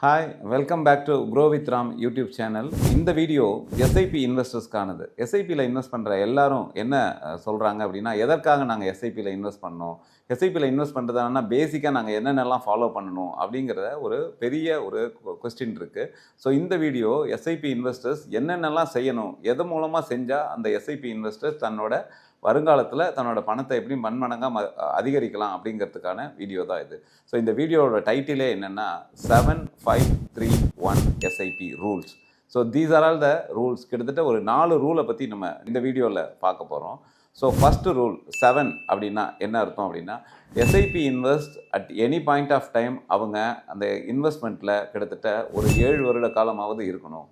Hi welcome back to grow with Ram YouTube channel. இந்த video SIP இன்வெஸ்டர்ஸ்க்கானது. எஸ்ஐபியில் இன்வெஸ்ட் பண்ணுற எல்லாரும் என்ன சொல்கிறாங்க அப்படின்னா, எதற்காக நாங்கள் எஸ்ஐபியில் இன்வெஸ்ட் பண்ணோம், எஸ்ஐபியில் இன்வெஸ்ட் பண்ணுறதுனா பேசிக்காக நாங்கள் என்னென்னலாம் ஃபாலோ பண்ணணும் அப்படிங்கிறத ஒரு பெரிய ஒரு கொஸ்டின் இருக்குது. ஸோ இந்த வீடியோ எஸ்ஐபி இன்வெஸ்டர்ஸ் என்னென்னலாம் செய்யணும், எது மூலமாக செஞ்சால் அந்த எஸ்ஐபி இன்வெஸ்டர்ஸ் தன்னோட வருங்காலத்தில் தன்னோட பணத்தை எப்படி பன்மடங்காக அதிகரிக்கலாம் அப்படிங்கிறதுக்கான வீடியோ தான் இது. ஸோ இந்த வீடியோவோட டைட்டிலே என்னென்னா 7531 SIP rules. So these are all the rules. கிட்டத்தட்ட ஒரு 4 ரூலை பற்றி நம்ம இந்த வீடியோவில் பார்க்க போகிறோம். ஸோ ஃபஸ்ட்டு ரூல் 7 அப்படின்னா என்ன அர்த்தம் அப்படின்னா, SIP invest at any point of time அவங்க அந்த இன்வெஸ்ட்மெண்ட்டில் கிட்டத்தட்ட ஒரு 7 வருட காலமாவது இருக்கணும்.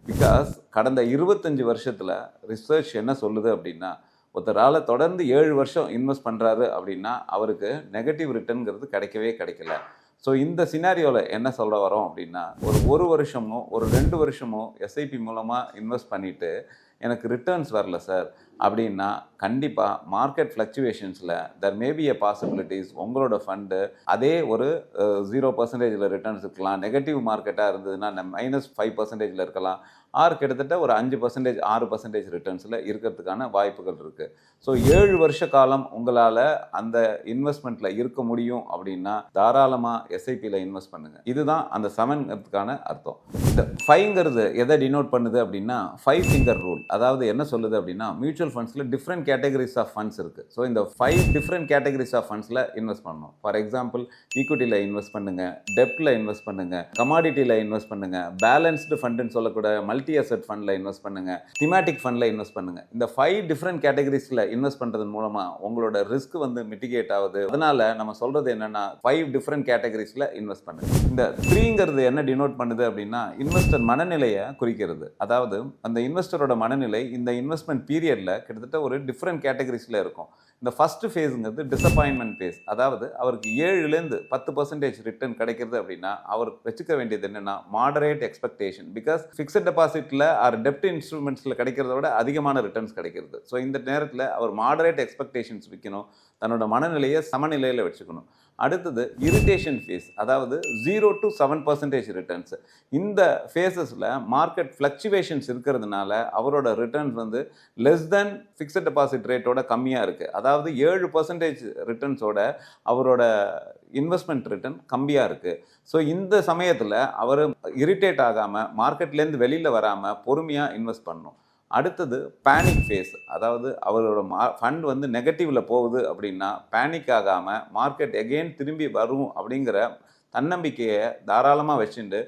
பிகாஸ் கடந்த 25 வருஷத்தில் ரிசர்ச் என்ன சொல்லுது அப்படின்னா, ஒருத்தரால் தொடர்ந்து 7 வருஷம் இன்வெஸ்ட் பண்ணுறாரு அப்படின்னா அவருக்கு நெகட்டிவ் ரிட்டர்னுங்கிறது கிடைக்கல. ஸோ இந்த சினாரியோவில் என்ன சொல்ல வரோம் அப்படின்னா, ஒரு வருஷமோ ஒரு 2 வருஷமோ எஸ்ஐபி மூலமாக இன்வெஸ்ட் பண்ணிவிட்டு எனக்கு ரிட்டர்ன்ஸ் வரல சார் அப்படின்னா, கண்டிப்பாக மார்க்கெட் ஃப்ளக்சுவேஷன்ஸில் தெர் மேபி எ பாசிபிலிட்டிஸ் உங்களோட ஃபண்டு அதே ஒரு 0% ரிட்டர்ன்ஸ் இருக்கலாம். நெகட்டிவ் மார்க்கெட்டாக இருந்ததுன்னா -5% இருக்கலாம். கிட்டத்தட்ட ஒரு 5% 6% ரிட்டர்ன்ஸில் இருக்கிறதுக்கான வாய்ப்புகள் இருக்குது. ஸோ 7 வருஷ காலம் உங்களால் அந்த இன்வெஸ்ட்மெண்ட்டில் இருக்க முடியும் அப்படின்னா தாராளமாக எஸ்ஐபியில் இன்வெஸ்ட் பண்ணுங்கள். இதுதான் அந்த 7ங்கிறதுக்கான அர்த்தம். இந்த 5ங்கிறது எதை டினோட் பண்ணுது அப்படின்னா 5 ஃபிங்கர் ரூல். அதாவது என்ன சொல்லுது அப்படின்னா, மியூச்சுவல் ஃபண்ட்ஸில் டிஃப்ரெண்ட் கேட்டகரிஸ் ஆஃப் ஃபண்ட்ஸ் இருக்குது. ஸோ இந்த 5 டிஃப்ரெண்ட் கேட்டகரிஸ் ஆஃப் ஃபண்ட்ஸில் இன்வெஸ்ட் பண்ணணும். ஃபார் எக்ஸாம்பிள், ஈக்விட்டியில் இன்வெஸ்ட் பண்ணுங்கள், டெப்டில் இன்வெஸ்ட் பண்ணுங்கள், கமாடிட்டியில் இன்வெஸ்ட் பண்ணுங்கள், பேலன்ஸ்டு ஃபண்டுன்னு சொல்லக்கூட மல்டி அசெட் ஃபண்டில் இன்வெஸ்ட் பண்ணுங்கள், திமேட்டிக் ஃபண்டில் இன்வெஸ்ட் பண்ணுங்கள். இந்த 5 டிஃப்ரெண்ட் கேட்டகரிஸில் இன்வெஸ்ட் பண்ணுறது மூலமாக உங்களோட ரிஸ்க் மிட்டிகேட் ஆகுது. அதனால் நம்ம சொல்கிறது என்னென்னா 5 டிஃப்ரெண்ட் கேட்டகரிஸில் இன்வெஸ்ட் பண்ணுங்கள். இந்த 3ங்கிறது என்ன டினோட் பண்ணுது அப்படின்னா, இன்வெஸ்டர் மனநிலையை குறிக்கிறது. அதாவது அந்த இன்வெஸ்டரோட மனநிலை இந்த இன்வெஸ்ட்மெண்ட் பீரியடில் கிட்டத்தட்ட ஒரு டிஃப்ரெண்ட் கேட்டகரிஸில் இருக்கும். இந்த ஃபஸ்ட்டு ஃபேஸுங்கிறது டிசப்பாயின்மெண்ட் ஃபேஸ். அதாவது அவருக்கு 7லேருந்து 10% ரிட்டர்ன் கிடைக்கிறது அப்படின்னா அவர் வச்சுக்க வேண்டியது என்னென்னா மாடரேட் எக்ஸ்பெக்டேஷன். பிகாஸ் ஃபிக்ஸட் டெபாசிட்டில் ஆர் டெப்ட் இன்ஸ்ட்ருமெண்ட்ஸில் கிடைக்கிறத விட அதிகமான ரிட்டர்ன்ஸ் கிடைக்கிறது. ஸோ இந்த நேரத்தில் அவர் மாடரேட் எக்ஸ்பெக்டேஷன்ஸ் வைக்கணும், தன்னோட மனநிலையை சமநிலையில் வச்சுக்கணும். அடுத்தது இரிட்டேஷன் ஃபேஸ். அதாவது 0 to 7% ரிட்டர்ன்ஸ். இந்த ஃபேஸஸில் மார்க்கெட் ஃப்ளக்சுவேஷன்ஸ் இருக்கிறதுனால அவரோட returns less than fixed deposit ரேட்டோட கம்மியாக இருக்குது. அதாவது 7% ரிட்டர்ன்ஸோட அவரோட இன்வெஸ்ட்மெண்ட் ரிட்டர்ன் கம்மியாக இருக்குது. ஸோ இந்த சமயத்தில் அவர் இரிட்டேட் ஆகாமல் மார்க்கெட்லேருந்து வெளியில் வராமல் பொறுமையாக இன்வெஸ்ட் பண்ணணும். அடுத்தது பேனிக் ஃபேஸ். அதாவது அவரோட ஃபண்ட் நெகட்டிவில் போகுது அப்படின்னா பேனிக் ஆகாமல் மார்க்கெட் எகெயின் திரும்பி வரும் அப்படிங்கிற தன்னம்பிக்கையை தாராளமாக வச்சுட்டு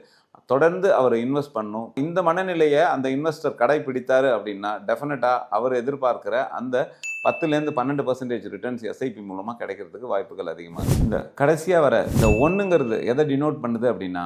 தொடர்ந்து அவர் இன்வெஸ்ட் பண்ணணும். இந்த மனநிலையை அந்த இன்வெஸ்டர் கடைபிடித்தார் அப்படின்னா டெஃபினட்டாக அவர் எதிர்பார்க்குற அந்த 10லேருந்து 12% ரிட்டர்ன்ஸ் எஸ்ஐபி மூலமாக கிடைக்கிறதுக்கு வாய்ப்புகள் அதிகமாக இருக்குது. இந்த கடைசியாக வர இந்த 1ங்கிறது எதை டினோட் பண்ணுது அப்படின்னா,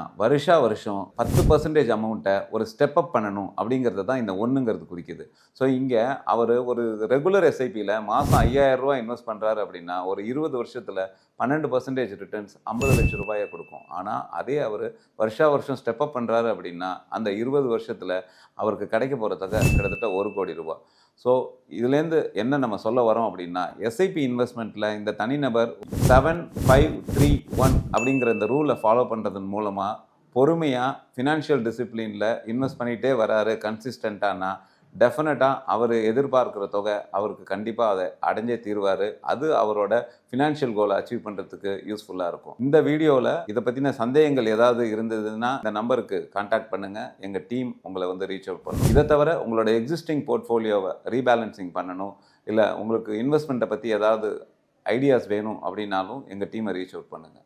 வருஷம் 10% அமௌண்ட்டை ஒரு ஸ்டெப் அப் பண்ணணும் அப்படிங்கிறது தான் இந்த 1ங்கிறது குறிக்குது. ஸோ இங்கே அவர் ஒரு ரெகுலர் எஸ்ஐபியில் மாதம் 5000 ரூபா இன்வெஸ்ட் பண்ணுறாரு அப்படின்னா ஒரு 20 வருஷத்தில் 12% ரிட்டர்ன்ஸ் 50 லட்சம் ரூபாயை கொடுக்கும். ஆனால் அதே அவர் வருஷம் ஸ்டெப் அப் பண்ணுறாரு அப்படின்னா அந்த 20 வருஷத்தில் அவருக்கு கிடைக்க போகிற தொகை கிட்டத்தட்ட 1 கோடி ரூபாய். ஸோ இதுலேருந்து என்ன நம்ம சொல்ல வரோம் அப்படின்னா, எஸ்ஐபி இன்வெஸ்ட்மெண்ட்டில் இந்த தனிநபர் 7531 அப்படிங்கிற இந்த ரூலை ஃபாலோ பண்ணுறதன் மூலமாக பொறுமையாக ஃபினான்ஷியல் டிசிப்ளினில் இன்வெஸ்ட் பண்ணிகிட்டே வராரு கன்சிஸ்டண்ட்டானா டெஃபினட்டாக அவர் எதிர்பார்க்குற தொகை அவருக்கு கண்டிப்பாக அதை அடைஞ்சே தீர்வார். அது அவரோட ஃபினான்ஷியல் கோலை அச்சீவ் பண்ணுறதுக்கு யூஸ்ஃபுல்லாக இருக்கும். இந்த வீடியோவில் இதை பற்றின சந்தேகங்கள் ஏதாவது இருந்ததுன்னா இந்த நம்பருக்கு கான்டாக்ட் பண்ணுங்கள். எங்கள் டீம் உங்களை ரீச் அவுட் பண்ணணும். இதை தவிர உங்களோட எக்ஸிஸ்டிங் போர்ட்ஃபோலியோவை ரீபேலன்சிங் பண்ணணும், இல்லை உங்களுக்கு இன்வெஸ்ட்மெண்ட்டை பற்றி ஏதாவது ஐடியாஸ் வேணும் அப்படின்னாலும் எங்கள் டீமை ரீச் அவுட் பண்ணுங்கள்.